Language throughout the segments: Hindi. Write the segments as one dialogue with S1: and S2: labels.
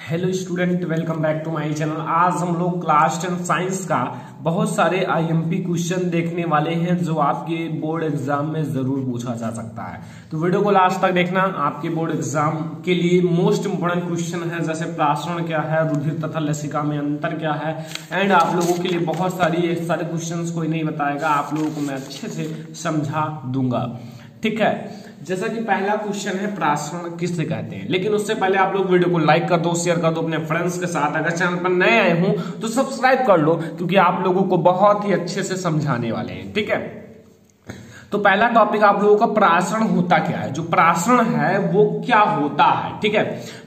S1: Hello student, welcome back to my channel. आज हम लोग क्लास 10 साइंस का बहुत सारे आईएमपी क्वेश्चन देखने वाले हैं जो आपके बोर्ड एग्जाम में जरूर पूछा जा सकता है। तो वीडियो को लास्ट तक देखना, आपके बोर्ड एग्जाम के लिए मोस्ट इंपोर्टेंट क्वेश्चन है, जैसे प्रासरण क्या है, रुधिर तथा लसिका में अंतर क्या है, एंड आप लोगों के लिए बहुत सारे क्वेश्चन कोई नहीं बताएगा, आप लोगों को मैं अच्छे से समझा दूंगा। ठीक है, जैसा कि पहला क्वेश्चन है प्रासरण किसे कहते हैं, लेकिन उससे पहले आप लोग वीडियो को लाइक कर दो, शेयर कर दो अपने फ्रेंड्स के साथ। अगर चैनल पर नए आए हो तो सब्सक्राइब कर लो, क्योंकि आप लोगों को बहुत ही अच्छे से समझाने वाले हैं। ठीक है, तो पहला टॉपिक आप लोगों का प्रासरण होता क्या है। जो प्रासरण है वो क्या होता है, ठीक है,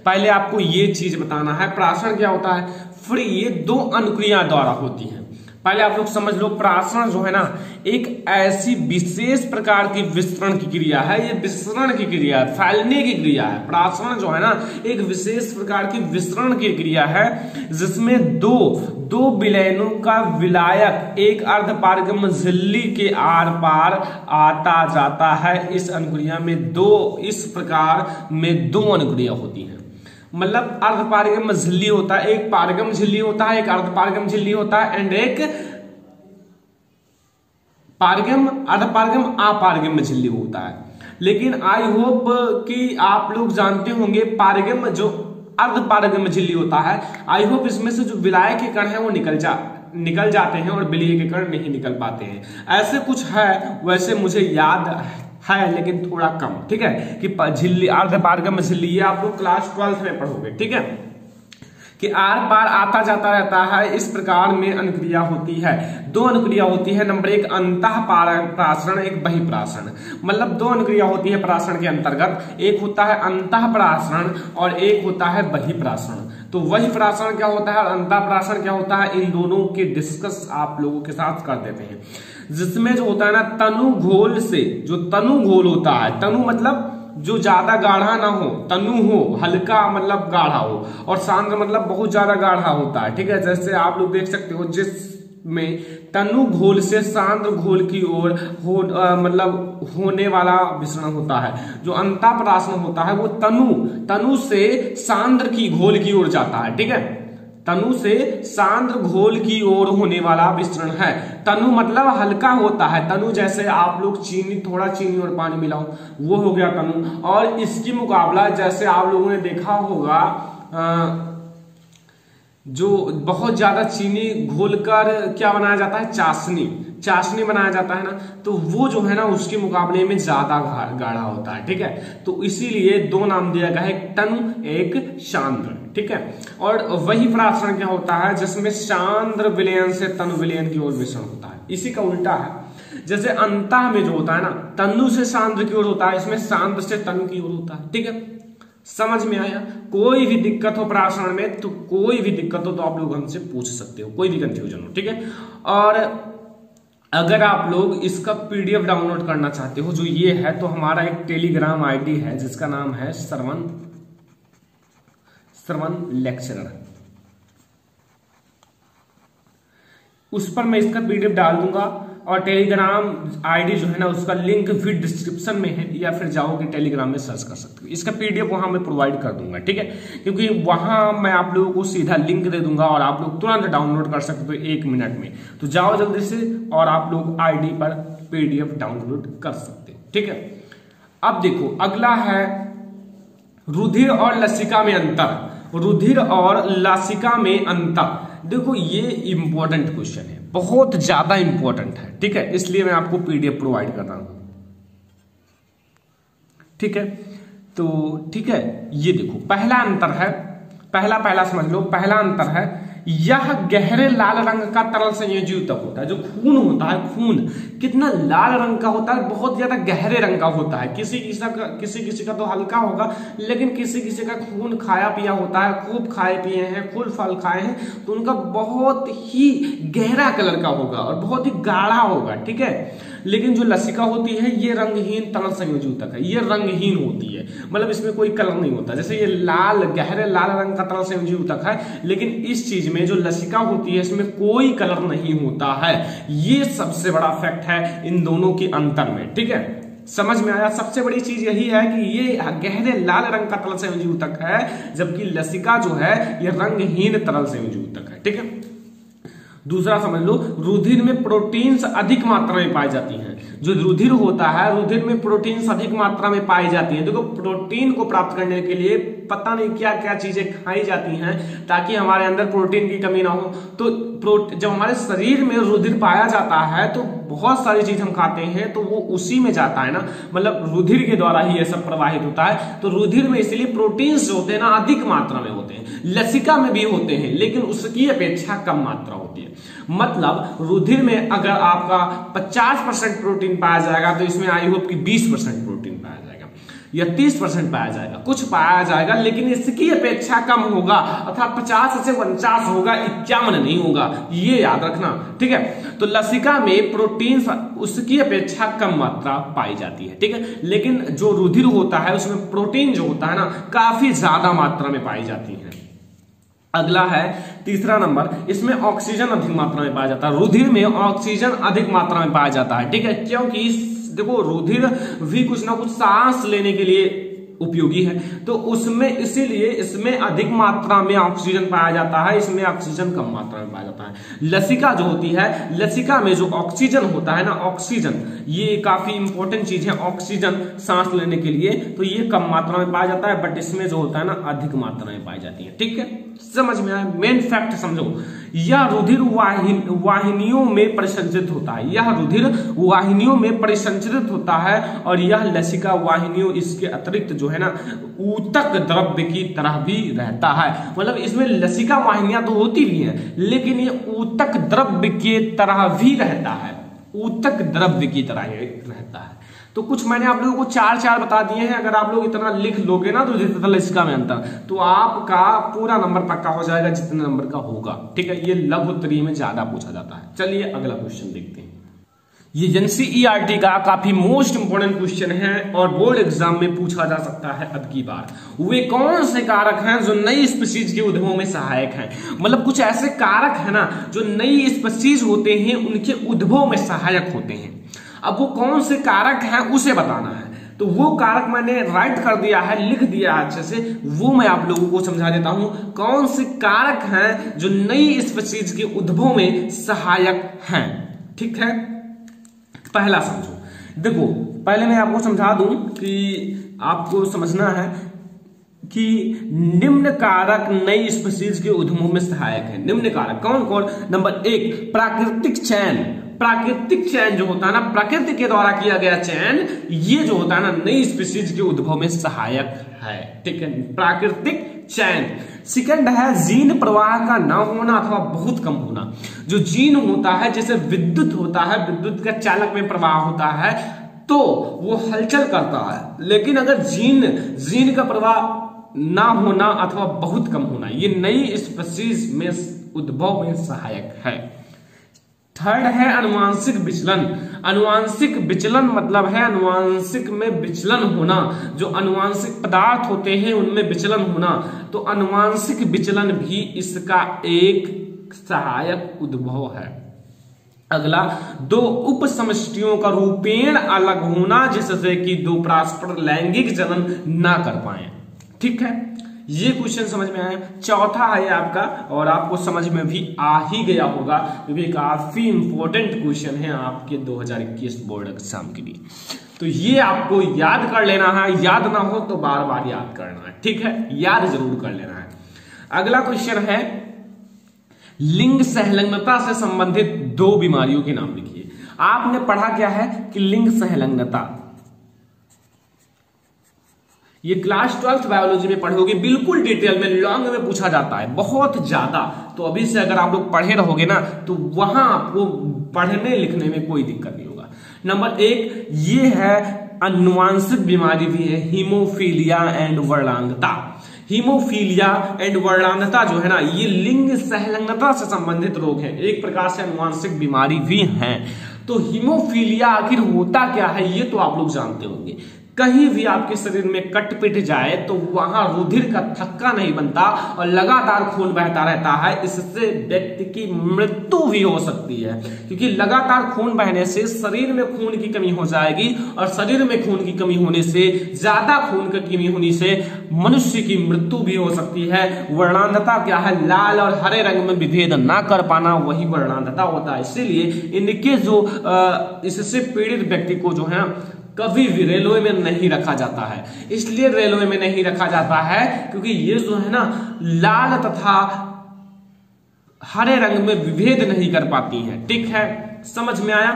S1: पहले आपको ये चीज बताना है। प्रासरण क्या होता है, फिर ये दो अनुक्रिया द्वारा होती है। पहले आप लोग समझ लो, प्रासरण जो है ना एक ऐसी विशेष प्रकार की विस्तरण की क्रिया है, ये विस्तरण की क्रिया है, फैलने की क्रिया है। प्रासरण जो है ना एक विशेष प्रकार की विस्तरण की क्रिया है, जिसमें दो विलयनों का विलायक एक अर्धपारगम्य झिल्ली के आर पार आता जाता है। इस अनुक्रिया में इस प्रकार में दो अनुक्रिया होती है। मतलब अर्धपारगम्य झिल्ली होता है, एक पारगम झिल्ली होता है, एक अर्धपारगम झिल्ली होता है, एंड एक पारगम अर्धपारगम अपारगम्य झिल्ली होता है। लेकिन आई होप कि आप लोग जानते होंगे पारगम जो अर्धपारगम्य झिल्ली होता है, आई होप इसमें से जो विलायक के कण है वो निकल जाते हैं और विलीय के कण नहीं निकल पाते हैं। ऐसे कुछ है, वैसे मुझे याद है लेकिन थोड़ा कम। ठीक है, कि झिल्ली अर्धपारगम्य झिल्ली ये आप लोग क्लास 12 में पढ़ोगे। ठीक है, कि आर पार आता जाता रहता है, इस प्रकार में अनुक्रिया होती है। दो अनुक्रिया होती है, नंबर एक अंतः प्रासरण, एक बहिप्रासरण। मतलब दो अनुक्रिया होती है प्रासरण के अंतर्गत, एक होता है अंतः प्रासरण और एक होता है बहिप्रासरण। तो वही प्रासरण क्या होता है और अंतः प्रासरण क्या होता है, इन दोनों के डिस्कस आप लोगों के साथ कर देते हैं। जिसमें जो होता है ना तनु घोल से, जो तनु घोल होता है, तनु मतलब जो ज्यादा गाढ़ा ना हो, तनु हो हल्का मतलब गाढ़ा हो, और सांद्र मतलब बहुत ज्यादा गाढ़ा होता है। ठीक है, जैसे आप लोग देख सकते हो जिसमें तनु घोल से सांद्र घोल की ओर मतलब होने वाला मिश्रण होता है। जो अंतः प्रासरण होता है वो तनु से सांद्र की घोल की ओर जाता है। ठीक है, तनु से सांद्र घोल की ओर होने वाला विस्तरण है। तनु मतलब हल्का होता है, तनु जैसे आप लोग थोड़ा चीनी और पानी मिलाओ, वो हो गया तनु। और इसकी मुकाबला जैसे आप लोगों ने देखा होगा, जो बहुत ज्यादा चीनी घोलकर क्या बनाया जाता है, चाशनी बनाया जाता है ना, तो वो जो है ना उसके मुकाबले में ज्यादा गाढ़ा होता है। ठीक है, तो इसीलिए दो नाम दिया गया है, एक तनु एक सांद्र। ठीक है, और वही प्रासरण क्या होता है जिसमें सांद्र विलयन से तनु विलयन की ओर विषण होता है। इसी का उल्टा है, जैसे अंतः में जो होता है ना तनु से सांद्र की ओर होता है, इसमें सांद्र से तनु की ओर होता है। ठीक है, समझ में आया। कोई भी दिक्कत हो प्रासरण में, तो कोई भी दिक्कत हो तो आप लोग हमसे पूछ सकते हो, कोई भी कंफ्यूजन हो। ठीक है, और अगर आप लोग इसका पीडीएफ डाउनलोड करना चाहते हो, जो ये है, तो हमारा एक टेलीग्राम आईडी है जिसका नाम है श्रवण लेक्चरर। उस पर मैं इसका पीडीएफ डाल दूंगा, और टेलीग्राम आईडी जो है ना उसका लिंक भी डिस्क्रिप्शन में है, या फिर जाओगे टेलीग्राम में सर्च कर सकते हो। इसका पीडीएफ वहां मैं प्रोवाइड कर दूंगा। ठीक है, क्योंकि वहां मैं आप लोगों को सीधा लिंक दे दूंगा और आप लोग तुरंत डाउनलोड कर सकते हो 1 मिनट में। तो जाओ जल्दी से और आप लोग आईडी पर पीडीएफ डाउनलोड कर सकते हो। ठीक है, अब देखो अगला है रुधिर और लसिका में अंतर। रुधिर और लसिका में अंतर, देखो ये इंपॉर्टेंट क्वेश्चन है, बहुत ज्यादा इंपॉर्टेंट है। ठीक है, इसलिए मैं आपको पीडीएफ प्रोवाइड कर रहा हूं। ठीक है, तो ठीक है, ये देखो पहला अंतर है, पहला समझ लो। पहला अंतर है, यह गहरे लाल रंग का तरल संयोजी ऊतक होता है। जो खून होता है, खून कितना लाल रंग का होता है, बहुत ज्यादा गहरे रंग का होता है। किसी का तो हल्का होगा, लेकिन किसी का खून खाया पिया होता है, खूब खाए पिए हैं, फूल फल खाए हैं, तो उनका बहुत ही गहरा कलर का होगा और बहुत ही गाढ़ा होगा। ठीक है, लेकिन जो लसिका होती है ये रंगहीन तरल संयोजी ऊतक है, ये रंगहीन होती है, मतलब इसमें कोई कलर नहीं होता। जैसे ये गहरे लाल रंग का तरल संयोजी ऊतक है, लेकिन इस चीज में जो लसिका होती है इसमें कोई कलर नहीं होता है। ये सबसे बड़ा फैक्ट है इन दोनों के अंतर में। ठीक है, समझ में आया? सबसे बड़ी चीज यही है कि ये गहरे लाल रंग का तरल संयोजी ऊतक है, जबकि लसिका जो है ये रंगहीन तरल संयोजी ऊतक है। ठीक है, दूसरा समझ लो, रुधिर में प्रोटीन्स अधिक मात्रा में पाई जाती हैं। जो रुधिर होता है, रुधिर में प्रोटीन्स अधिक मात्रा में पाई जाती हैं। देखो, प्रोटीन को प्राप्त करने के लिए पता नहीं क्या क्या चीजें खाई जाती हैं ताकि हमारे अंदर प्रोटीन की कमी ना हो। तो जब हमारे शरीर में रुधिर पाया जाता है तो बहुत सारी चीज हम खाते हैं तो वो उसी में जाता है ना, मतलब रुधिर के द्वारा ही ये सब प्रवाहित होता है। तो रुधिर में इसलिए प्रोटीन्स जो होते हैं ना अधिक मात्रा में होते हैं। लसिका में भी होते हैं लेकिन उसकी अपेक्षा कम मात्रा होती है। मतलब रुधिर में अगर आपका 50% प्रोटीन पाया जाएगा तो इसमें आई होप कि 20% प्रोटीन पाया जाएगा या 30% पाया जाएगा, कुछ पाया जाएगा, लेकिन इसकी अपेक्षा कम होगा, अर्थात 50 से 49 होगा, 51 नहीं होगा, ये याद रखना। ठीक है, तो लसिका में प्रोटीन उसकी अपेक्षा कम मात्रा पाई जाती है। ठीक है, लेकिन जो रुधिर होता है उसमें प्रोटीन जो होता है ना काफी ज्यादा मात्रा में पाई जाती है। अगला है तीसरा नंबर, इसमें ऑक्सीजन अधिक मात्रा में पाया जाता है। रुधिर में ऑक्सीजन अधिक मात्रा में पाया जाता है। ठीक है, क्योंकि देखो रुधिर भी कुछ ना कुछ सांस लेने के लिए उपयोगी है, तो उसमें इसीलिए इसमें अधिक मात्रा में ऑक्सीजन पाया जाता है, इसमें ऑक्सीजन कम मात्रा में पाया जाता है। लसिका जो होती है, लसिका में जो ऑक्सीजन होता है ना, ऑक्सीजन ये काफी इंपॉर्टेंट चीज है, ऑक्सीजन सांस लेने के लिए, तो ये कम मात्रा में पाया जाता है, बट इसमें जो होता है ना अधिक मात्रा में पाई जाती है। ठीक है, समझ में आया? मेन फैक्ट समझो, यह रुधिर वाहिनियों में परिसंचरित होता है, यह रुधिर वाहिनियों में परिसंचरित होता है, और यह लसिका वाहिनियों इसके अतिरिक्त जो है ना ऊतक द्रव्य की तरह भी रहता है। मतलब इसमें लसिका वाहिनियां तो होती भी हैं लेकिन ये ऊतक द्रव्य के तरह भी रहता है, ऊतक द्रव्य की तरह रहता है। तो कुछ मैंने आप लोगों को चार बता दिए हैं। अगर आप लोग इतना लिख लोगे ना रुधिर तथा लसिका में अंतर, तो आपका पूरा नंबर पक्का हो जाएगा जितने नंबर का होगा। ठीक है, ये लघु उत्तरीय में ज्यादा पूछा जाता है। चलिए अगला क्वेश्चन देखते हैं। ये एनसीईआरटी का काफी मोस्ट इंपोर्टेंट क्वेश्चन है और बोर्ड एग्जाम में पूछा जा सकता है अब की बार। वे कौन से कारक हैं जो नई स्पीशीज के उद्भव में सहायक हैं? मतलब कुछ ऐसे कारक है ना जो नई स्पीशीज होते हैं उनके उद्भव में सहायक होते हैं। अब वो कौन से कारक हैं उसे बताना है, तो वो कारक मैंने राइट कर दिया है, लिख दिया है अच्छे से, वो मैं आप लोगों को समझा देता हूं। कौन से कारक हैं जो नई स्पीशीज के उद्भव में सहायक हैं? ठीक है, पहला समझो। देखो, पहले मैं आपको समझा दूं कि आपको समझना है कि निम्न कारक नई स्पीशीज के उद्भव में सहायक है। निम्न कारक कौन कौन? नंबर 1, प्राकृतिक चयन। प्राकृतिक चयन जो होता है ना, प्रकृति के द्वारा किया गया चयन, ये जो होता है ना नई स्पीशीज के उद्भव में सहायक है। ठीक है, प्राकृतिक चयन। सेकंड है जीन प्रवाह का न होना अथवा बहुत कम होना। जो जीन होता है, जैसे विद्युत होता है, विद्युत का चालक में प्रवाह होता है तो वो हलचल करता है, लेकिन अगर जीन का प्रवाह ना होना अथवा बहुत कम होना, ये नई स्पीशीज में उद्भव में सहायक है। थर्ड है अनुवांशिक विचलन। अनुवांशिक विचलन मतलब है अनुवांशिक में विचलन होना, जो अनुवांशिक पदार्थ होते हैं उनमें विचलन होना, तो अनुवांशिक विचलन भी इसका एक सहायक उद्भव है। अगला, दो उप समष्टियों का रूपेण अलग होना जिससे कि दो परस्पर लैंगिक जनन ना कर पाए। ठीक है, ये क्वेश्चन समझ में आया। चौथा है आपका, और आपको समझ में भी आ ही गया होगा क्योंकि काफी इंपॉर्टेंट क्वेश्चन है आपके 2021 बोर्ड एग्जाम के लिए, तो ये आपको याद कर लेना है। याद ना हो तो बार बार याद करना है। ठीक है, याद जरूर कर लेना है। अगला क्वेश्चन है, लिंग संलग्नता से संबंधित दो बीमारियों के नाम लिखिए। आपने पढ़ा क्या है कि लिंग संलग्नता, ये क्लास 12th बायोलॉजी में पढ़ोगे, बिल्कुल डिटेल में लॉन्ग में पूछा जाता है बहुत ज्यादा। तो अभी से अगर आप लोग पढ़े रहोगे ना तो वहां आपको पढ़ने लिखने में कोई दिक्कत नहीं होगा। नंबर 1 ये है अनुवांशिक बीमारी भी है, हीमोफीलिया एंड वर्णांगता। हीमोफीलिया एंड वर्णांगता जो है ना, ये लिंग संलग्नता से संबंधित रोग है, एक प्रकार से अनुवांशिक बीमारी भी है। तो हीमोफीलिया आखिर होता क्या है ये तो आप लोग जानते होंगे। कहीं भी आपके शरीर में कट पिट जाए तो वहां रुधिर का थक्का नहीं बनता और लगातार खून बहता रहता है। इससे व्यक्ति की मृत्यु भी हो सकती है, क्योंकि लगातार खून बहने से शरीर में खून की कमी हो जाएगी और शरीर में खून की कमी होने से, ज्यादा खून की कमी होने से मनुष्य की मृत्यु भी हो सकती है। वर्णांधता क्या है? लाल और हरे रंग में विभेद ना कर पाना, वही वर्णांधता होता है। इसीलिए इनके जो इससे पीड़ित व्यक्ति को जो है कभी भी रेलवे में नहीं रखा जाता है। इसलिए रेलवे में नहीं रखा जाता है क्योंकि ये जो है ना लाल तथा हरे रंग में विभेद नहीं कर पाती हैं। ठीक है, समझ में आया?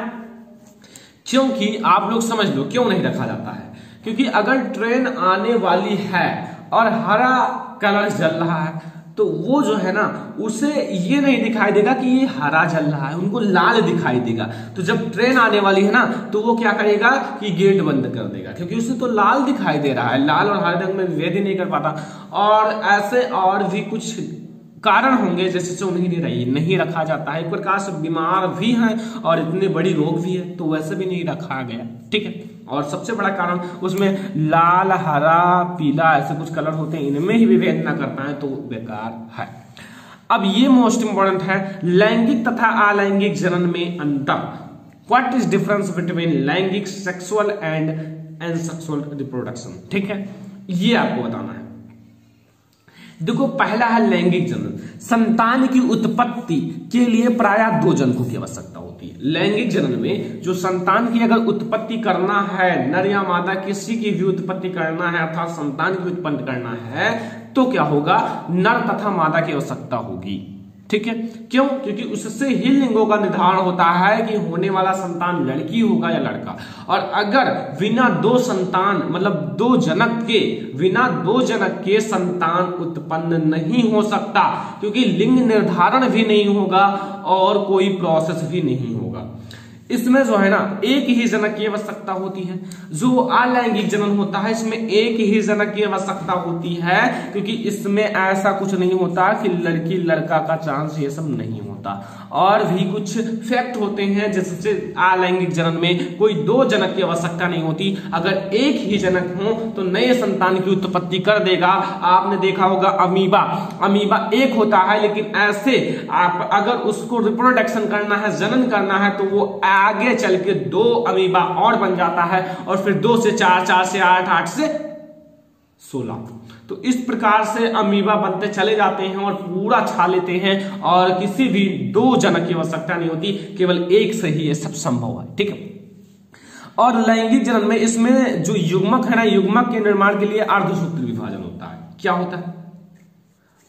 S1: क्योंकि आप लोग समझ लो क्यों नहीं रखा जाता है, क्योंकि अगर ट्रेन आने वाली है और हरा कलर जल रहा है तो वो जो है ना उसे ये नहीं दिखाई देगा कि ये हरा जल रहा है, उनको लाल दिखाई देगा। तो जब ट्रेन आने वाली है ना तो वो क्या करेगा कि गेट बंद कर देगा, क्योंकि उसे तो लाल दिखाई दे रहा है, लाल और हरे रंग में विभेद ही नहीं कर पाता। और ऐसे और भी कुछ कारण होंगे जैसे से उन्हें नहीं रखा जाता है। एक प्रकार से बीमार भी हैं और इतने बड़ी रोग भी है तो वैसे भी नहीं रखा गया। ठीक है, और सबसे बड़ा कारण उसमें लाल, हरा, पीला ऐसे कुछ कलर होते हैं, इनमें ही विभेद ना कर पाए तो बेकार है। अब ये मोस्ट इंपॉर्टेंट है, लैंगिक तथा अलैंगिक जनन में अंतर। व्हाट इज डिफरेंस बिटवीन लैंगिक सेक्सुअल एंड एसेक्सुअल रिप्रोडक्शन। ठीक है, ये आपको बताना है। देखो, पहला है लैंगिक जनन। संतान की उत्पत्ति के लिए प्रायः 2 जनकों की आवश्यकता होती है। लैंगिक जनन में जो संतान की अगर उत्पत्ति करना है, नर या मादा किसी की भी उत्पत्ति करना है अर्थात संतान की उत्पन्न करना है तो क्या होगा? नर तथा मादा की आवश्यकता होगी। ठीक है, क्यों? क्योंकि उससे ही लिंगों का निर्धारण होता है कि होने वाला संतान लड़की होगा या लड़का। और अगर बिना 2 संतान मतलब 2 जनक के संतान उत्पन्न नहीं हो सकता, क्योंकि लिंग निर्धारण भी नहीं होगा और कोई प्रोसेस भी नहीं होगा। इसमें जो है ना एक ही जनक की आवश्यकता होती है। जो अलैंगिक जनन होता है इसमें एक ही जनक की आवश्यकता होती है, क्योंकि इसमें ऐसा कुछ नहीं होता कि लड़की लड़का का चांस, ये सब नहीं होता। और भी कुछ फैक्ट होते हैं जिससे अलैंगिक जनन में कोई 2 जनक की आवश्यकता नहीं होती। अगर एक ही जनक हो तो नए संतान की उत्पत्ति कर देगा। आपने देखा होगा अमीबा एक होता है, लेकिन ऐसे आप अगर उसको रिप्रोडक्शन करना है, जनन करना है तो वो आगे चल के 2 अमीबा और बन जाता है और फिर 2 से 4, 4 से 8, 8 से 16। तो इस प्रकार से अमीबा बनते चले जाते हैं और पूरा छा लेते हैं और किसी भी 2 जनक की आवश्यकता नहीं होती, केवल एक से ही ये सब संभव है। ठीक है, और लैंगिक जनन में इसमें जो युग्मक है ना, युग्मक के निर्माण के लिए अर्धसूत्री विभाजन होता है। क्या होता है?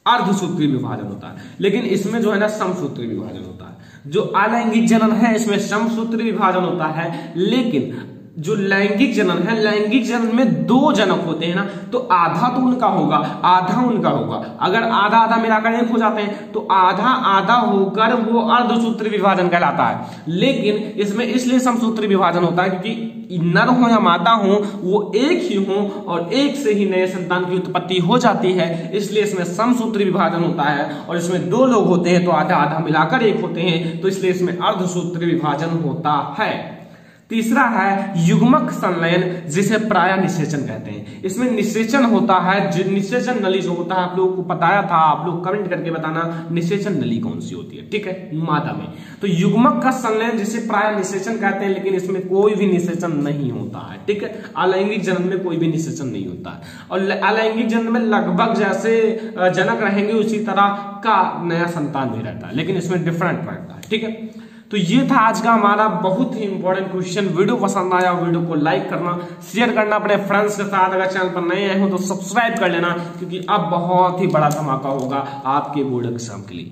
S1: अर्धसूत्री विभाजन होता है, लेकिन इसमें जो है ना समसूत्री विभाजन होता है। जो अलैंगिक जनन है इसमें समसूत्री विभाजन होता है, लेकिन जो लैंगिक जनन है, लैंगिक जनन में 2 जनक होते हैं ना तो आधा तो उनका होगा, आधा उनका होगा। अगर आधा आधा मिलाकर 1 हो जाते हैं तो आधा आधा होकर वो अर्धसूत्री विभाजन कहलाता है। लेकिन इसमें इसलिए समसूत्री विभाजन होता है क्योंकि नर हो या मादा हो वो एक ही हो और एक से ही नए संतान की उत्पत्ति हो जाती है, इसलिए इसमें समसूत्री विभाजन होता है। और इसमें 2 लोग होते हैं तो आधा आधा मिलाकर 1 होते हैं, तो इसलिए इसमें अर्धसूत्री विभाजन होता है। तीसरा है युग्मक संलयन, जिसे प्रायः निषेचन कहते हैं। इसमें निषेचन होता है, जो निषेचन नली जो होता है आप लोगों को बताया था, आप लोग कमेंट करके बताना निषेचन नली कौन सी होती है। ठीक है, मादा में तो युग्मक का संलयन जिसे प्रायः निषेचन कहते हैं, लेकिन इसमें कोई भी निषेचन नहीं होता है। ठीक है, अलैंगिक जनन में कोई भी निषेचन नहीं होता है और अलैंगिक जनन में लगभग जैसे जनक रहेंगे उसी तरह का नया संतान भी रहता है, लेकिन इसमें डिफरेंट रहता है। ठीक है, तो ये था आज का हमारा बहुत ही इंपॉर्टेंट क्वेश्चन। वीडियो पसंद आया वीडियो को लाइक करना, शेयर करना अपने फ्रेंड्स के साथ। अगर चैनल पर नए आए हो तो सब्सक्राइब कर लेना, क्योंकि अब बहुत ही बड़ा धमाका होगा आपके बोर्ड एग्जाम के लिए।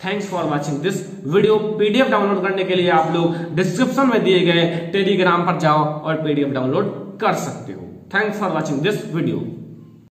S1: Thanks for watching this video. PDF download करने के लिए आप लोग डिस्क्रिप्शन में दिए गए टेलीग्राम पर जाओ और पीडीएफ डाउनलोड कर सकते हो। Thanks for watching this video.